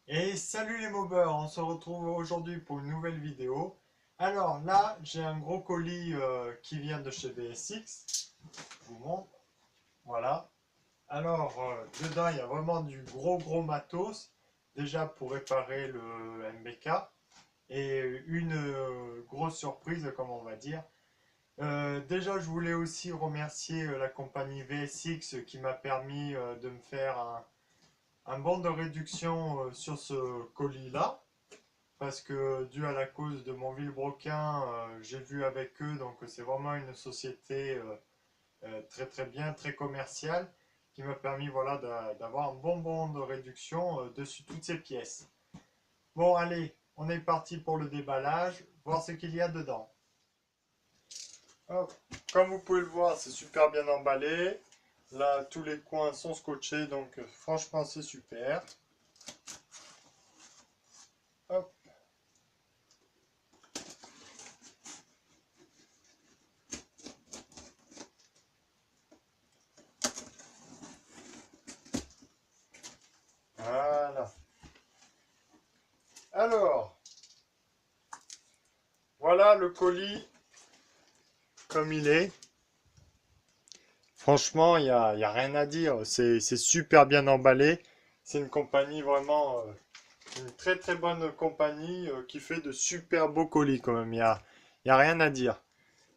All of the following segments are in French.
Et salut les mobbers, on se retrouve aujourd'hui pour une nouvelle vidéo. Alors là, j'ai un gros colis qui vient de chez VSX. Je vous montre. Voilà. Alors, dedans, il y a vraiment du gros matos. Déjà pour réparer le MBK. Et une grosse surprise, comme on va dire. Déjà, je voulais aussi remercier la compagnie VSX qui m'a permis de me faire un bon de réduction sur ce colis-là. Parce que dû à la cause de mon vilebrequin, j'ai vu avec eux, donc c'est vraiment une société très bien, très commerciale, qui m'a permis voilà, d'avoir un bon de réduction dessus toutes ces pièces. Bon, allez, on est parti pour le déballage, voir ce qu'il y a dedans. Hop. Comme vous pouvez le voir, c'est super bien emballé. Là, tous les coins sont scotchés, donc franchement, c'est super. Hop. Voilà. Alors, voilà le colis comme il est. Franchement, y a rien à dire. C'est super bien emballé. C'est une compagnie vraiment, une très bonne compagnie qui fait de super beaux colis quand même. Y a rien à dire.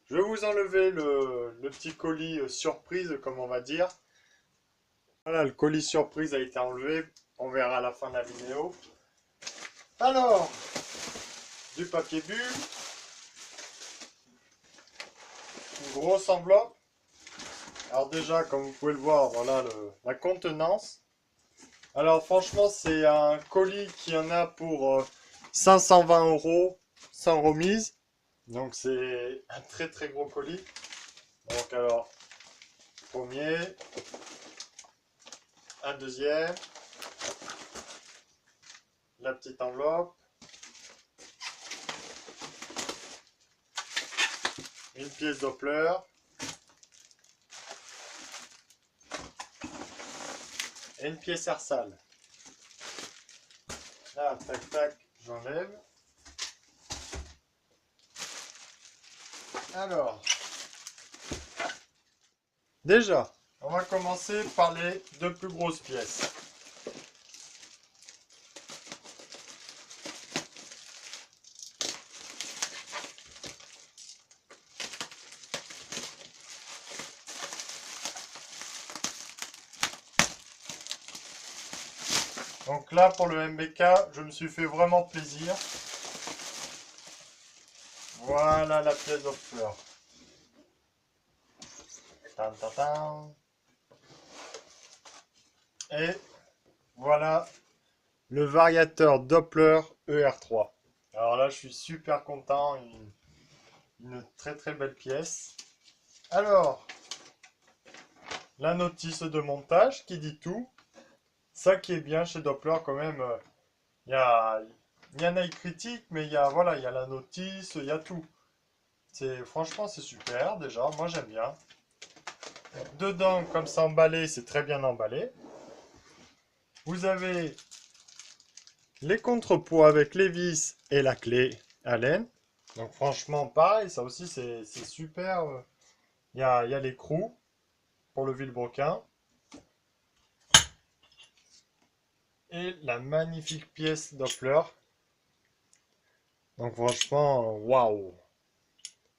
Je vais vous enlever le petit colis surprise, comme on va dire. Voilà, le colis surprise a été enlevé. On verra à la fin de la vidéo. Alors, du papier bulle, une grosse enveloppe. Alors déjà, comme vous pouvez le voir, voilà la contenance. Alors franchement, c'est un colis qui en a pour 520 euros sans remise. Donc c'est un très gros colis. Donc alors, premier, un deuxième, la petite enveloppe, une pièce Doppler, et une pièce Arsal. Là, tac, j'enlève. Alors, déjà, on va commencer par les deux plus grosses pièces. Donc là, pour le MBK, je me suis fait vraiment plaisir. Voilà la pièce Doppler. Tan, tan, tan. Et voilà le variateur Doppler ER3. Alors là, je suis super content. Une très belle pièce. Alors, la notice de montage qui dit tout. Ça qui est bien chez Doppler quand même. Il y a, il y en a qui critiquent, mais voilà, il y a la notice, il y a tout. Franchement, c'est super déjà. Moi, j'aime bien. Dedans, comme ça emballé, c'est très bien emballé. Vous avez les contrepoids avec les vis et la clé Allen. Donc franchement, pareil, ça aussi c'est super. Il y a l'écrou pour le vilebrequin. Et la magnifique pièce Doppler. Donc franchement, waouh.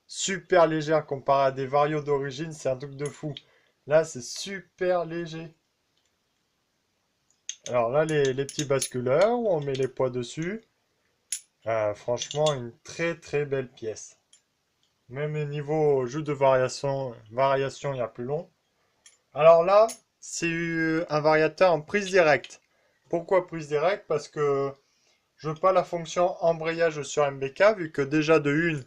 Super légère comparé à des varios d'origine, c'est un truc de fou. Là, c'est super léger. Alors là, les petits basculeurs, où on met les poids dessus. Franchement, une très belle pièce. Même au niveau jeu de variation, il y a plus long. Alors là, c'est un variateur en prise directe. Pourquoi prise directe? Parce que je veux pas la fonction embrayage sur MBK, vu que déjà de une,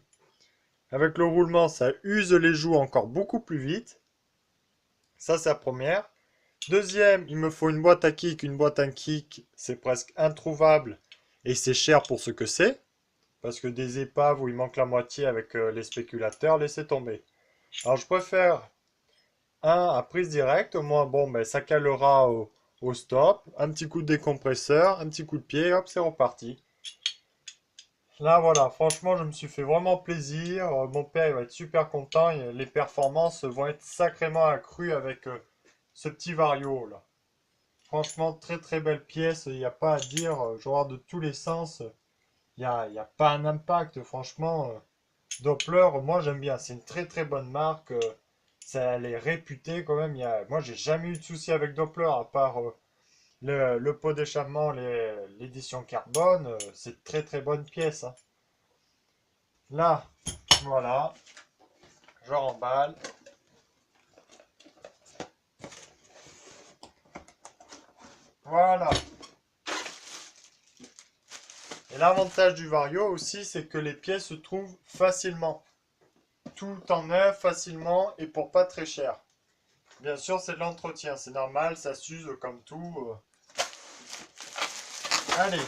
avec le roulement, ça use les joues encore beaucoup plus vite. Ça, c'est la première. Deuxième, il me faut une boîte à kick. Une boîte à kick, c'est presque introuvable et c'est cher pour ce que c'est. Parce que des épaves où il manque la moitié avec les spéculateurs, laissez tomber. Alors je préfère un à prise directe, au moins bon, ben, ça calera au stop, un petit coup de décompresseur, un petit coup de pied, hop, c'est reparti. Là, voilà, franchement, je me suis fait vraiment plaisir. Mon père, il va être super content. Et les performances vont être sacrément accrues avec ce petit Vario, là. Franchement, très très belle pièce. Il n'y a pas à dire. Genre de tous les sens. Il y a pas un impact. Franchement, Doppler, moi, j'aime bien. C'est une très très bonne marque. Elle est réputée quand même. Moi, j'ai jamais eu de souci avec Doppler, à part le pot d'échappement, l'édition carbone. C'est très très bonne pièce, hein. Là, voilà, je remballe. Voilà. Et l'avantage du Vario aussi, c'est que les pièces se trouvent facilement. Tout en neuf, facilement et pour pas très cher. Bien sûr, c'est de l'entretien, c'est normal, ça s'use comme tout. Allez.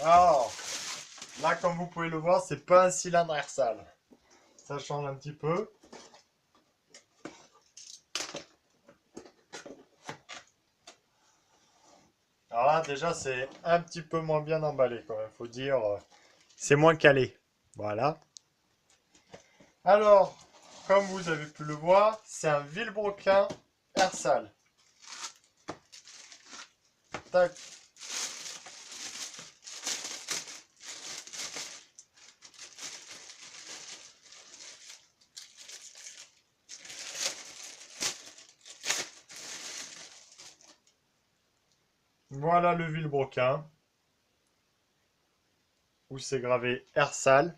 Alors, là, comme vous pouvez le voir, c'est pas un cylindre air sale. Ça change un petit peu. Alors là, déjà, c'est un petit peu moins bien emballé quand même, faut dire. C'est moins calé. Voilà. Alors, comme vous avez pu le voir, c'est un vilebrequin Ersal. Tac. Voilà le vilebrequin, où c'est gravé Ersal.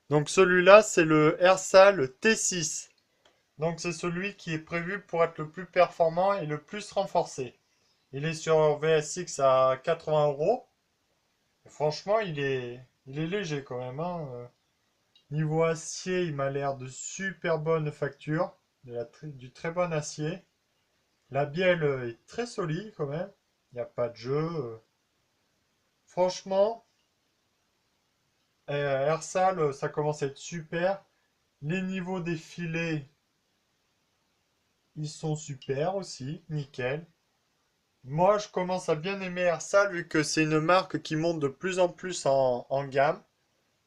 Donc celui-là, c'est le Ersal T6. Donc c'est celui qui est prévu pour être le plus performant et le plus renforcé. Il est sur VSX à 80 euros. Et franchement, il est léger quand même, hein. Niveau acier, il m'a l'air de super bonne facture, du très bon acier. La bielle est très solide quand même. Il n'y a pas de jeu. Franchement, Ersal, ça commence à être super. Les niveaux des filets, ils sont super aussi, nickel. Moi, je commence à bien aimer Ersal vu que c'est une marque qui monte de plus en plus en gamme.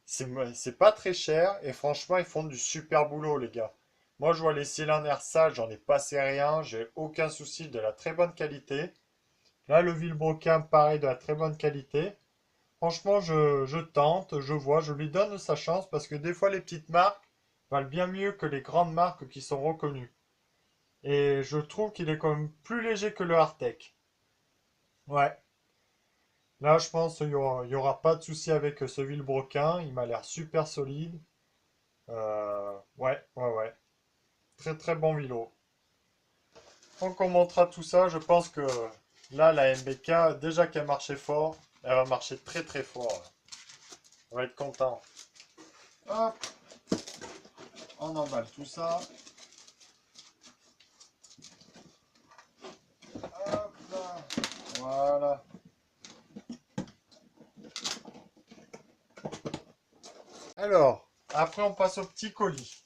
C'est pas très cher et franchement, ils font du super boulot, les gars. Moi, je vois les cylindres Ersal, j'en ai passé rien, j'ai aucun souci, de la très bonne qualité. Là, le Vilebrequin, pareil, de la très bonne qualité. Franchement, je tente, je vois, je lui donne sa chance parce que des fois, les petites marques valent bien mieux que les grandes marques qui sont reconnues. Et je trouve qu'il est quand même plus léger que le Artec. Ouais. Là, je pense qu'il y aura pas de souci avec ce Vilebrequin. Il m'a l'air super solide. Ouais, ouais, ouais. Très, très bon vélo. Donc, on montera tout ça. Je pense que là, la MBK, déjà qu'elle marchait fort, elle va marcher très, très fort. On va être content. Hop, on emballe tout ça. Hop là. Voilà. Alors, après, on passe au petit colis.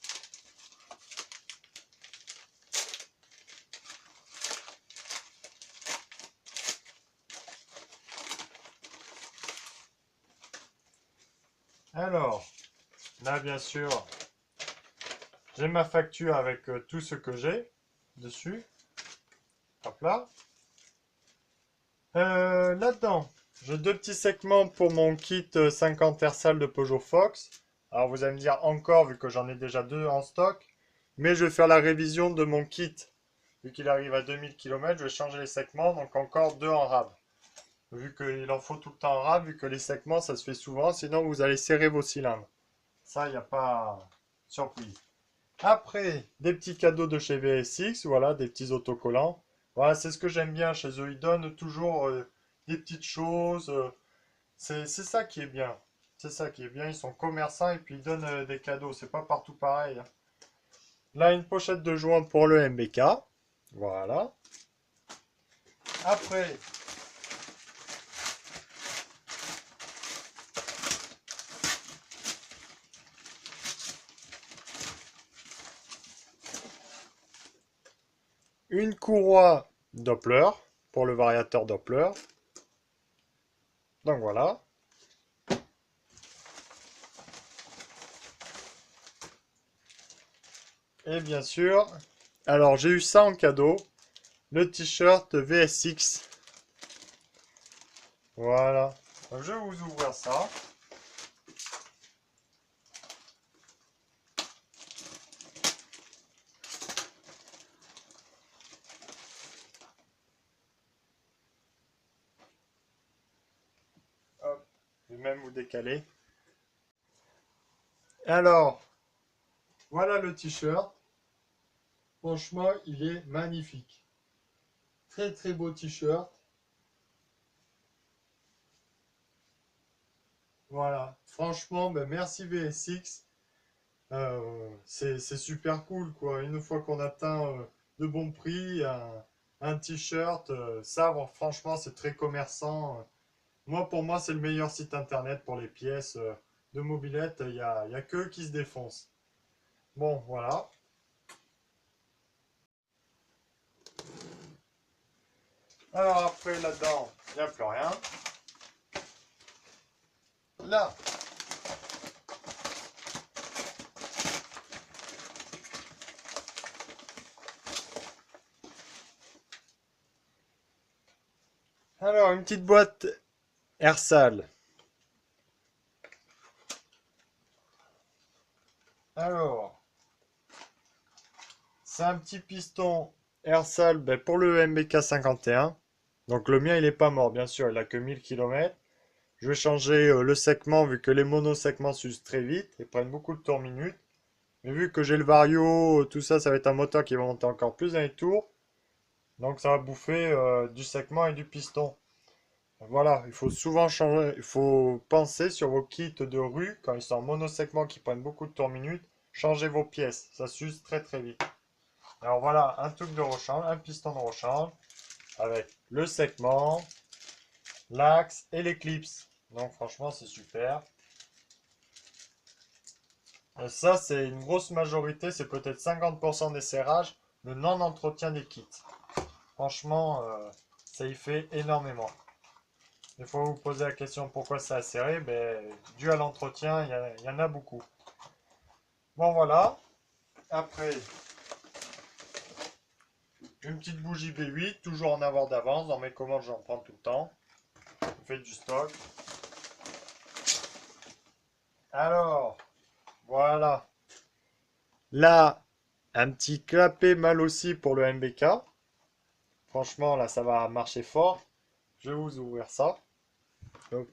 Alors, là, bien sûr, j'ai ma facture avec tout ce que j'ai dessus. Hop là. Là-dedans, j'ai deux petits segments pour mon kit 50 Ersal de Peugeot Fox. Alors vous allez me dire encore, vu que j'en ai déjà deux en stock. Mais je vais faire la révision de mon kit. Vu qu'il arrive à 2000 km, je vais changer les segments, donc encore deux en rab. Vu qu'il en faut tout le temps en rab, vu que les segments, ça se fait souvent, sinon vous allez serrer vos cylindres. Ça, il n'y a pas surprise. Après, des petits cadeaux de chez VSX, voilà, des petits autocollants. Voilà, c'est ce que j'aime bien chez eux. Ils donnent toujours des petites choses. C'est ça qui est bien. C'est ça qui est bien. Ils sont commerçants et puis ils donnent des cadeaux. C'est pas partout pareil, hein. Là, une pochette de joint pour le MBK. Voilà. Après, une courroie Doppler pour le variateur Doppler. Donc voilà. Et bien sûr, alors j'ai eu ça en cadeau, le t-shirt VSX. Voilà. Donc, je vais vous ouvrir ça. Hop, je vais même vous décaler. Alors, voilà le t-shirt. Franchement, il est magnifique. Très très beau t-shirt. Voilà. Franchement, ben, merci VSX. C'est super cool quoi. Une fois qu'on atteint de bons prix, un t-shirt, ça bon, franchement c'est très commerçant. Moi pour moi c'est le meilleur site internet pour les pièces de mobilette. Il y a que eux qui se défoncent. Bon voilà. Alors après là-dedans, il n'y a plus rien. Là, alors une petite boîte Air-Sale. Alors, c'est un petit piston Air-Sale ben, pour le MBK 51. Donc le mien il est pas mort bien sûr, il a que 1000 km. Je vais changer le segment vu que les monosegments s'usent très vite et prennent beaucoup de tours minute. Mais vu que j'ai le Vario, tout ça, ça va être un moteur qui va monter encore plus dans les tours. Donc ça va bouffer du segment et du piston. Voilà, il faut souvent changer, il faut penser sur vos kits de rue, quand ils sont en monosegment qui prennent beaucoup de tours minute, changez vos pièces, ça s'use très très vite. Alors voilà, un truc de rechange, un piston de rechange, avec le segment, l'axe et l'éclipse. Donc franchement c'est super. Ça, c'est une grosse majorité, c'est peut-être 50% des serrages, le non-entretien des kits. Franchement, ça y fait énormément. Des fois, vous vous posez la question pourquoi ça a serré, ben, dû à l'entretien, il y en a beaucoup. Bon, voilà. Après, une petite bougie B8, toujours en avoir d'avance. Dans mes commandes, j'en prends tout le temps. Je fais du stock. Alors, voilà. Là, un petit clapet mal aussi pour le MBK. Franchement, là, ça va marcher fort. Je vais vous ouvrir ça. Hop.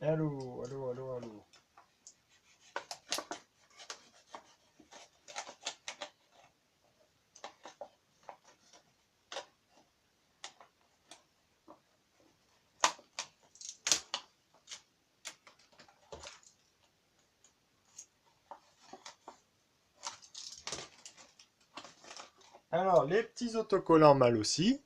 Allô, allô, allô, allô. Alors, les petits autocollants mal aussi.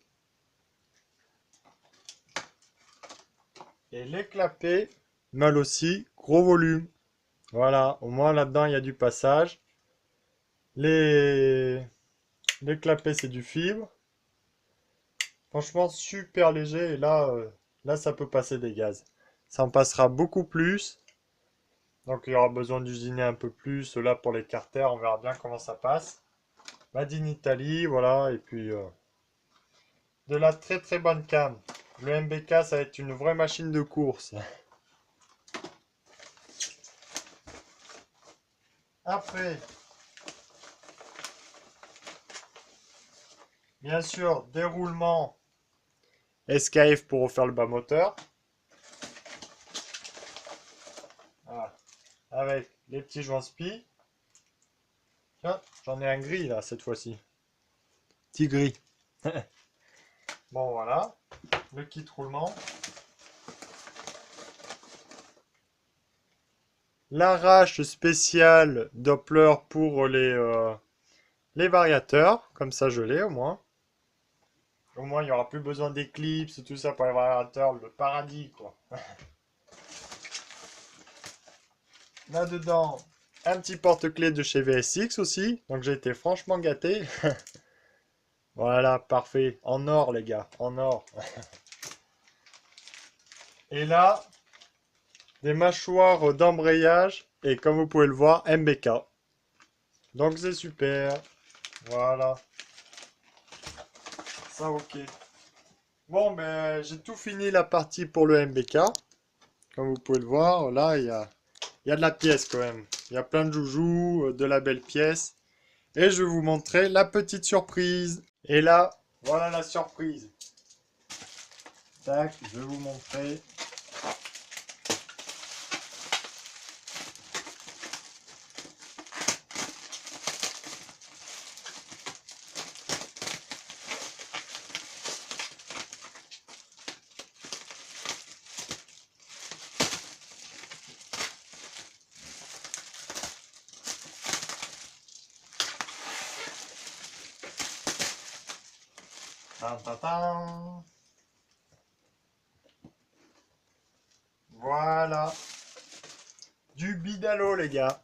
Et les clapets mal aussi, gros volume. Voilà, au moins là-dedans, il y a du passage. Les, les clapets, c'est du fibre. Franchement, super léger. Et là, là, ça peut passer des gaz. Ça en passera beaucoup plus. Donc, il y aura besoin d'usiner un peu plus. Là, pour les carters, on verra bien comment ça passe. Made in Italy, voilà. Et puis, de la très très bonne cam. Le MBK, ça va être une vraie machine de course. Après, bien sûr, déroulement SKF pour refaire le bas moteur. Voilà. Avec les petits joints spi. Tiens, j'en ai un gris là cette fois-ci. Petit gris. Bon voilà, le kit roulement. l'arrache spéciale Doppler pour les variateurs. Comme ça, je l'ai au moins. Au moins, il n'y aura plus besoin d'éclipses, tout ça pour les variateurs. Le paradis, quoi. Là-dedans, un petit porte-clés de chez VSX aussi. Donc, j'ai été franchement gâté. Voilà, parfait. En or, les gars. En or. Et là, des mâchoires d'embrayage. Et comme vous pouvez le voir, MBK. Donc, c'est super. Voilà. Ça, ok. Bon, ben, j'ai tout fini la partie pour le MBK. Comme vous pouvez le voir, là, il y a de la pièce quand même. Il y a plein de joujoux, de la belle pièce. Et je vais vous montrer la petite surprise. Et là, voilà la surprise. Tac, je vais vous montrer. Tan, tan, tan. Voilà. Du bidalo, les gars.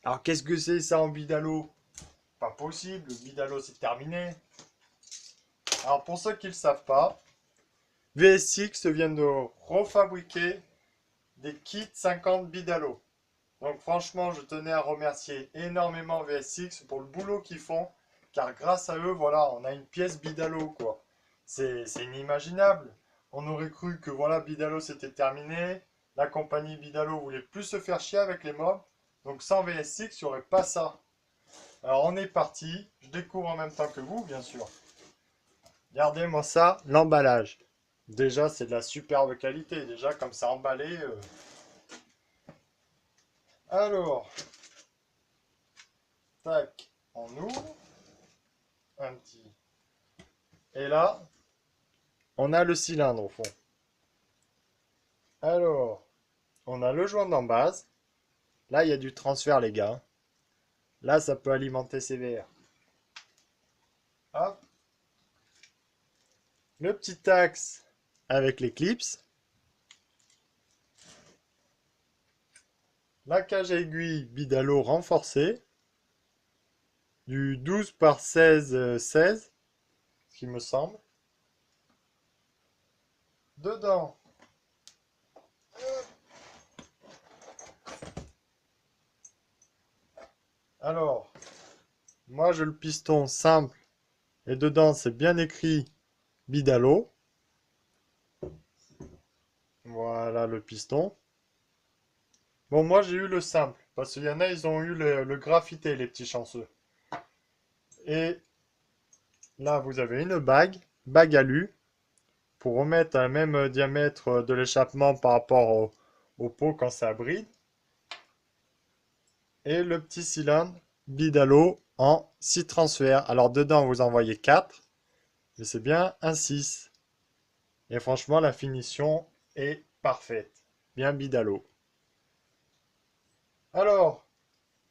Alors, qu'est-ce que c'est ça en bidalo? Pas possible, le bidalo c'est terminé. Alors, pour ceux qui ne le savent pas, VSX vient de refabriquer des kits 50 bidalo. Donc franchement, je tenais à remercier énormément VSX pour le boulot qu'ils font, car grâce à eux, voilà, on a une pièce Bidalo, quoi. C'est inimaginable. On aurait cru que voilà, Bidalo c'était terminé, la compagnie Bidalo voulait plus se faire chier avec les mobs, donc sans VSX, il n'y aurait pas ça. Alors on est parti, je découvre en même temps que vous, bien sûr. Regardez-moi ça, l'emballage. Déjà, c'est de la superbe qualité, déjà comme ça emballé. Alors, tac, on ouvre un petit. Et là, on a le cylindre au fond. Alors, on a le joint d'en base. Là, il y a du transfert, les gars. Là, ça peut alimenter ses VR. Hop. Le petit axe avec les clips. La cage à aiguille Bidalo renforcée. Du 12 par 16, 16, ce qui me semble. Dedans, alors, moi j'ai le piston simple et dedans c'est bien écrit Bidalo. Voilà le piston. Bon, moi j'ai eu le simple parce qu'il y en a, ils ont eu le graphité, les petits chanceux. Et là, vous avez une bague alu, pour remettre un même diamètre de l'échappement par rapport au pot quand ça bride. Et le petit cylindre Bidalo en 6 transferts. Alors dedans, vous en voyez 4, mais c'est bien un 6. Et franchement, la finition est parfaite. Bien Bidalo. Alors,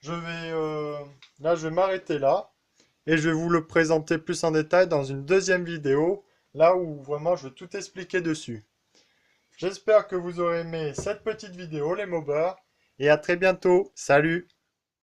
là, je vais m'arrêter là. Et je vais vous le présenter plus en détail dans une deuxième vidéo, là où vraiment je vais tout expliquer dessus. J'espère que vous aurez aimé cette petite vidéo, les mobbers, et à très bientôt. Salut!